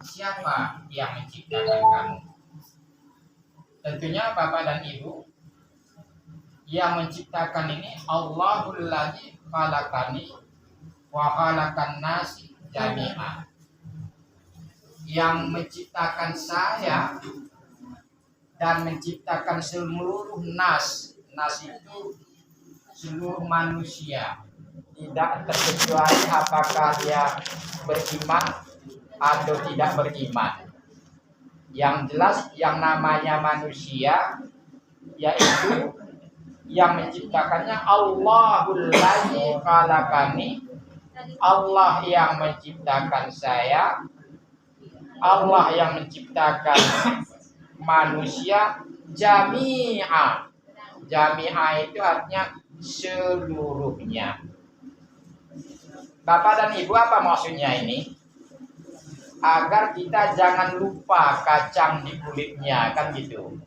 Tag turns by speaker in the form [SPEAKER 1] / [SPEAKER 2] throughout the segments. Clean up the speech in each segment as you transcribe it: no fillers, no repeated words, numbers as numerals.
[SPEAKER 1] siapa yang menciptakan kamu? Tentunya Bapak dan Ibu, yang menciptakan ini Allahul ladzi khalaqani wa khalaqan nasi jami'a. Yang menciptakan saya dan menciptakan seluruh nas. Nas itu seluruh manusia, tidak terkecuali apakah dia beriman atau tidak beriman. Yang jelas yang namanya manusia yaitu yang menciptakannya Allahul ladzi khalaqani, Allah yang menciptakan saya, Allah yang menciptakan manusia jami'a. Jami'a itu artinya seluruhnya. Bapak dan Ibu, apa maksudnya ini? Agar kita jangan lupa kacang di kulitnya, kan gitu.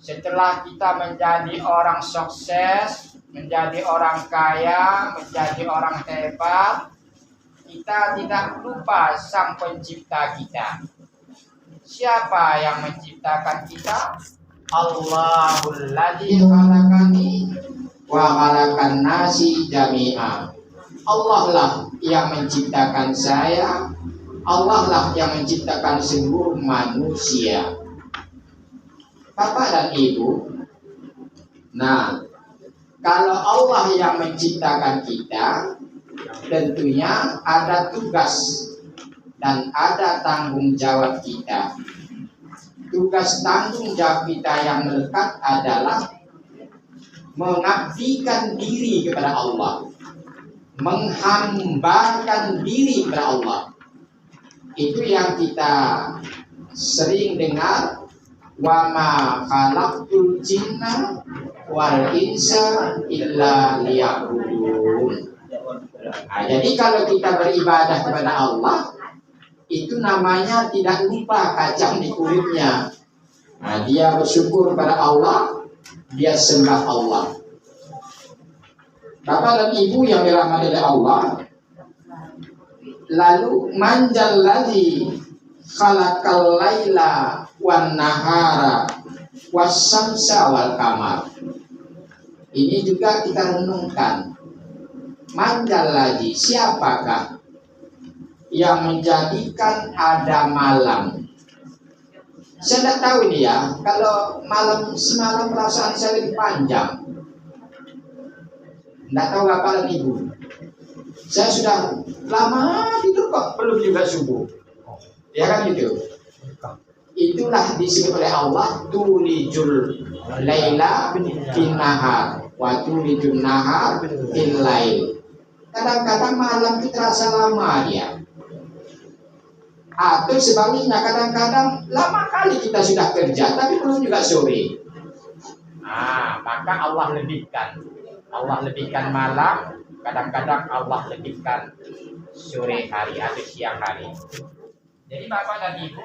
[SPEAKER 1] Setelah kita menjadi orang sukses, menjadi orang kaya, menjadi orang hebat, kita tidak lupa sang pencipta kita. Siapa yang menciptakan kita? Allahul ladzi khalaqani wa khalaqan nasi jami'a. Allah lah yang menciptakan saya, Allah lah yang menciptakan seluruh manusia. Bapak dan Ibu, nah, kalau Allah yang menciptakan kita, tentunya ada tugas dan ada tanggung jawab kita. Tugas tanggung jawab kita yang melekat adalah mengabdikan diri kepada Allah, menghambakan diri kepada Allah. Itu yang kita sering dengar, wa ma khalaqtul jinna wal insa illa liya'budun. Nah, jadi kalau kita beribadah kepada Allah, itu namanya tidak lupa kacang di kulitnya. Nah, dia bersyukur kepada Allah, dia sembah Allah. Bapak dan Ibu yang dirahmati oleh Allah, lalu manjal ladzi khalaqal laila wan nahara wasyamsa wal qamar. Ini juga kita renungkan. Manjal ladzi, siapakah yang menjadikan ada malam? Saya tidak tahu ini ya, kalau malam semalam perasaan saya lebih panjang. Tidak tahu Bapak dan Ibu. Saya sudah lama tidur kok, belum juga subuh. Ya kan gitu. Itulah disebut oleh Allah tulijul laila bin nahar wa tulijul nahar bin lail. Kadang-kadang malam itu terasa lama dia. Atau sebaliknya, kadang-kadang lama kali kita sudah kerja tapi belum juga sore. Nah, maka Allah lebihkan. Allah lebihkan malam, kadang-kadang Allah lebihkan sore hari atau siang hari. Jadi Bapak dan Ibu,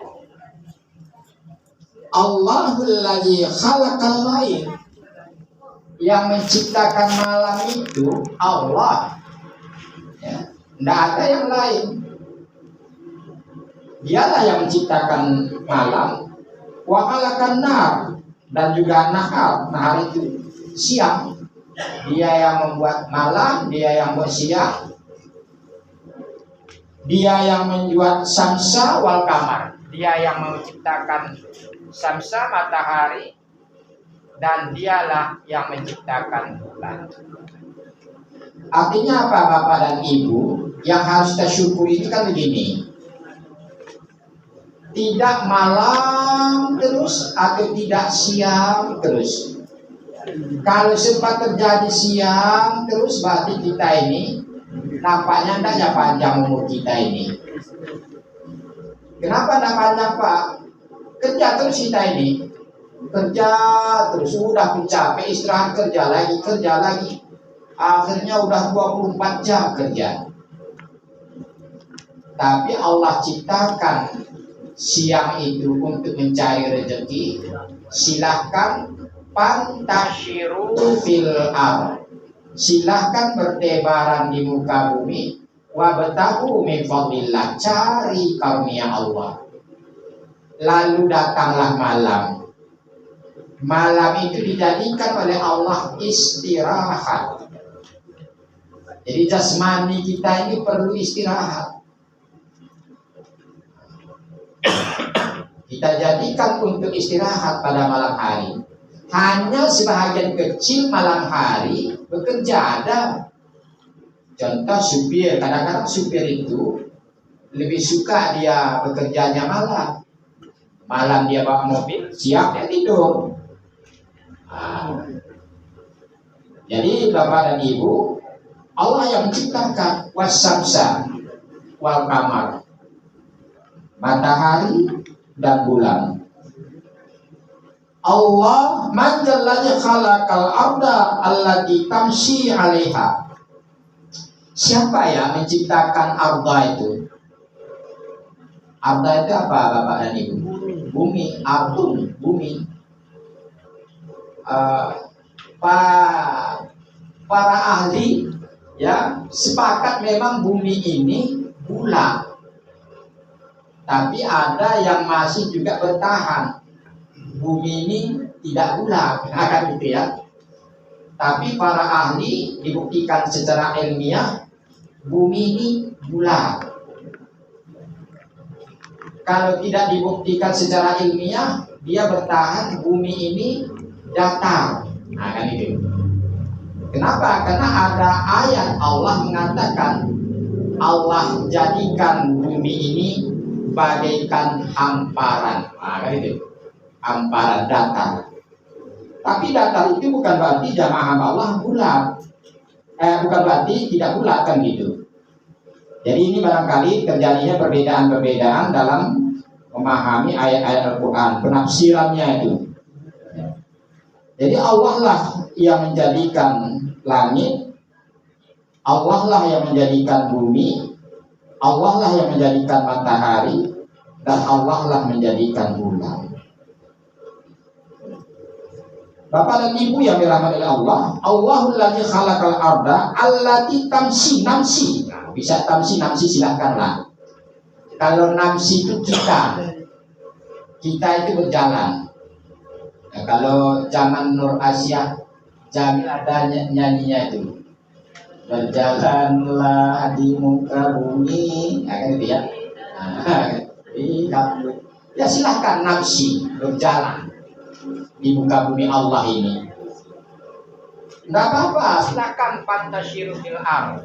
[SPEAKER 1] Allahul ladzi khalaqal lail, yang menciptakan malam itu Allah. Ya, tidak ada yang lain. Dialah yang menciptakan malam, wa khalaqan nar, dan juga nahar. Nahar itu siang. Dia yang membuat malam, dia yang buat siang. Dia yang membuat samsa wal kamar. Dia yang menciptakan samsa matahari, dan dialah yang menciptakan bulan. Artinya apa Bapak dan Ibu? Yang harus kita syukuri itu kan begini. Tidak malam terus atau tidak siang terus. Kalau sempat terjadi siang terus, berarti kita ini nampaknya tidak panjang umur kita ini. Kenapa tidak panjang Pak? Kerja terus kita ini. Kerja terus, udah capek, istirahat, kerja lagi. Akhirnya udah 24 jam kerja. Tapi Allah ciptakan siang itu untuk mencari rezeki. Silahkan pantashiru fil ardh, silahkan bertebaran di muka bumi, wabtahu min fadlillah, cari karunia Allah. Lalu datanglah malam. Malam itu dijadikan oleh Allah istirahat. Jadi jasmani kita ini perlu istirahat. Kita jadikan untuk istirahat pada malam hari. Hanya sebahagian kecil malam hari bekerja ada. Contoh supir, kadang-kadang supir itu lebih suka dia bekerjanya malam. Malam dia bawa mobil, siang dia tidur. Jadi Bapak dan Ibu, Allah yang menciptakan wasamsa wal kamar, matahari dan bulan. Allah man jallanya khalaqal arda allati tamshi 'alaiha. Siapa yang menciptakan arda itu? Arda itu apa Bapak dan Ibu? Bumi, ardun, bumi. Para ahli ya sepakat memang bumi ini bulat. Tapi ada yang masih juga bertahan. Bumi ini tidak bulat, kan gitu ya. Tapi para ahli dibuktikan secara ilmiah bumi ini bulat. Kalau tidak dibuktikan secara ilmiah, dia bertahan bumi ini datar. Nah, kan itu. Kenapa? Karena ada ayat Allah mengatakan Allah jadikan bumi ini bagaikan hamparan. Nah, kan itu. Hamparan datar. Tapi datar itu bukan berarti jamaah Allah bulat. Bukan berarti tidak bulat, kan gitu. Jadi ini barangkali terjadinya perbedaan-perbedaan dalam memahami ayat-ayat Al-Quran, penafsirannya itu. Jadi Allah lah yang menjadikan langit, Allah lah yang menjadikan bumi, Allah lah yang menjadikan matahari, dan Allah lah menjadikan bulan. Bapak dan Ibu yang dirahmati oleh Allah, Allahul ladzi khalaqal arda allati tamshi, namsi. Nah, bisa tamshi, namsi silakanlah. Kalau namsi itu kita itu berjalan. Nah, kalau zaman Nur Asia, Jamil ada nyanyinya itu. Berjalanlah di muka bumi, nah, kan itu ya. Ya silahkan namsi, berjalan di muka bumi Allah ini. Enggak apa-apa, silakan pantasyiru fil ardh.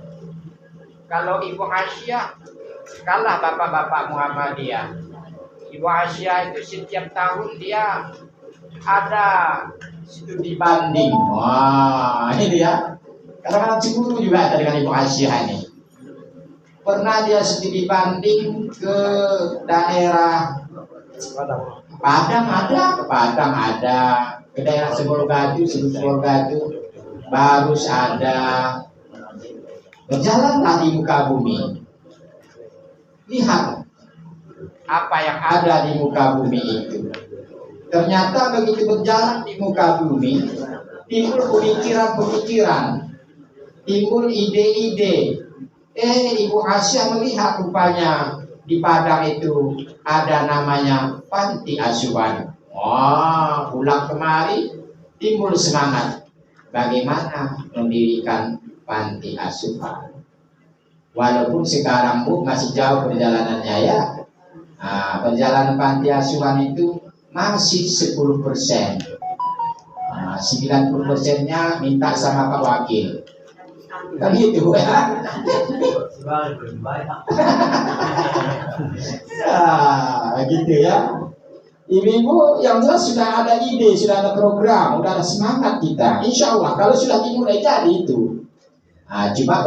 [SPEAKER 1] Kalau Ibu Asia kalah bapak-bapak Muhammadiyah. Ibu Asia itu setiap tahun dia ada studi banding. Wah, ini dia. Kadang-kadang cemburu juga ada dengan Ibu Asia ini. Pernah dia studi banding ke daerah Padang ada, ke daerah Sebolgaju, Barus ada. Berjalanlah di muka bumi. Lihat apa yang ada di muka bumi itu. Ternyata begitu berjalan di muka bumi, timbul pemikiran-pemikiran, timbul ide-ide. Ibu Asia melihat rupanya di Padang itu ada namanya panti asuhan. Wah, pulang kemari timbul semangat bagaimana mendirikan panti asuhan. Walaupun sekarang Bu masih jauh perjalanannya ya. Nah, perjalanan panti asuhan itu masih 10%. 90%-nya minta sama Pak Wakil. Kan gitu ya. Ya, gitu ya. Ibu-ibu yang jelas sudah ada ide, sudah ada program, sudah ada semangat kita. Insya Allah kalau sudah dimulai jadi itu. Nah, cuma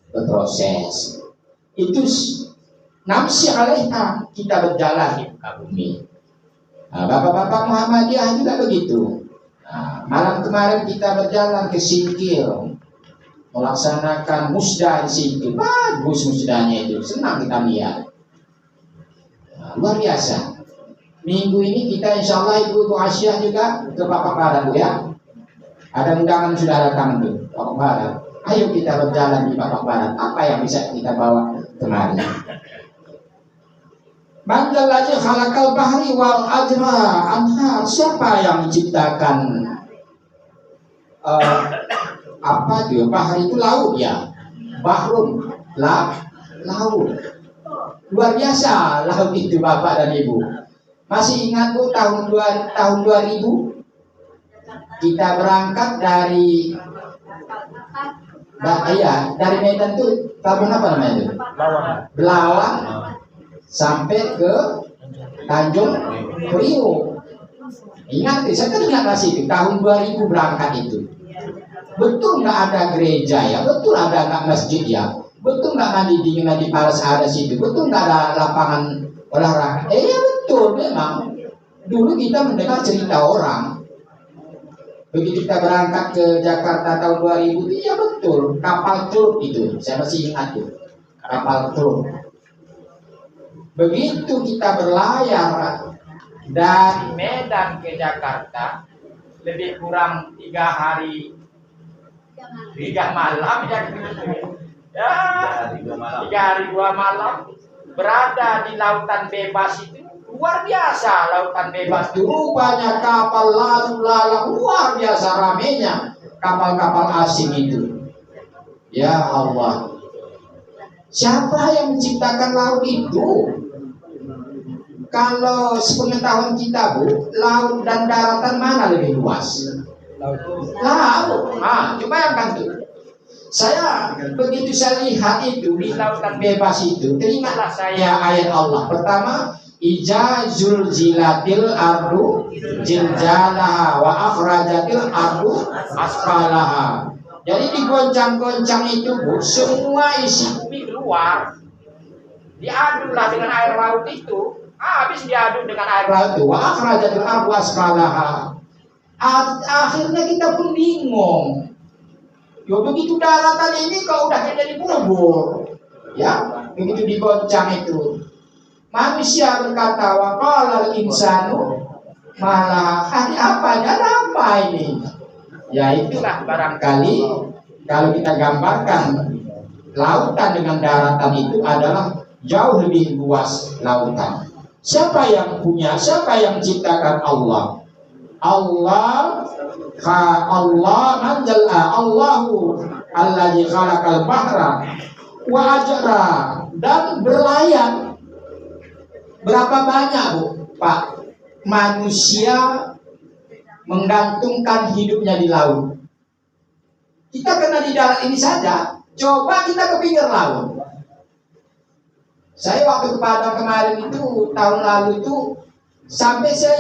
[SPEAKER 1] berproses. Itu namsi alaiha, kita berjalan di muka bumi. Nah, bapak-bapak Muhammadiyah juga begitu. Nah, malam kemarin kita berjalan ke Singkil, melaksanakan musda di Singkil. Bagus musdanya itu, senang kita lihat. Nah, luar biasa. Minggu ini kita insya Allah Ibu Asia juga ke Bapak Barat ya. Ada undangan sudah datang tuh Bapak Barat. Ayo kita berjalan di babak barat. Apa yang bisa kita bawa kemari? Man alladzi khalaqal bahri wal ajra anhar. Siapa yang menciptakan apa dia? Bahari itu laut ya. Bahrun, laut. Luar biasa laut itu Bapak dan Ibu. Masih ingat Bu tahun 2000 kita berangkat dari dari Medan tuh tahun apa namanya itu? Belawan sampai ke Tanjung Priok. Ingat, saya kan ingat masih itu tahun 2000 berangkat itu. Betul nggak ada gereja ya, betul ada nggak masjid ya, betul nggak mandi dingin di Paras ada situ, betul nggak ada lapangan olahraga. Ya betul memang. Dulu kita mendengar cerita orang. Begitu kita berangkat ke Jakarta tahun 2000, iya betul, kapal celup itu, saya masih ingat tuh, kapal celup. Begitu kita berlayar dari Medan ke Jakarta, lebih kurang 3 hari 3 malam ya, 3 hari 2 malam berada di lautan bebas itu. Luar biasa lautan bebas itu, rupanya kapal lalu lalang luar biasa ramenya kapal-kapal asing itu. Ya Allah, siapa yang menciptakan laut itu? Kalau sepengetahuan kita Bu, laut dan daratan mana lebih luas? Laut. Coba yang kan tuh. Saya begitu saya lihat itu di lautan bebas itu, teringatlah saya ayat Allah. Pertama, Ija zulzilatil ardu jiljalaha wa akhrajatil ardu asfalaha. Jadi digoncang-goncang itu Bu, semua isi bumi keluar. Diadulah dengan air laut itu. Habis diadu dengan air laut itu. Wa akhrajatil ardu asfalaha. Akhirnya kita pun bingung. Ya begitu daratan ini kok udah jadi bubur. Ya, begitu digoncang itu. Manusia berkata, wa qalal insanu malah hari apa dan apa ini? Ya itulah barangkali kalau kita gambarkan lautan dengan daratan itu adalah jauh lebih luas lautan. Siapa yang punya? Siapa yang menciptakan? Allah. Allahu allazi khalaqal bahra wa ajra, dan berlayar. Berapa banyak Bu, Pak, manusia menggantungkan hidupnya di laut? Kita kena di darat ini saja. Coba kita ke pinggir laut. Saya waktu ke Padang kemarin itu tahun lalu itu sampai saya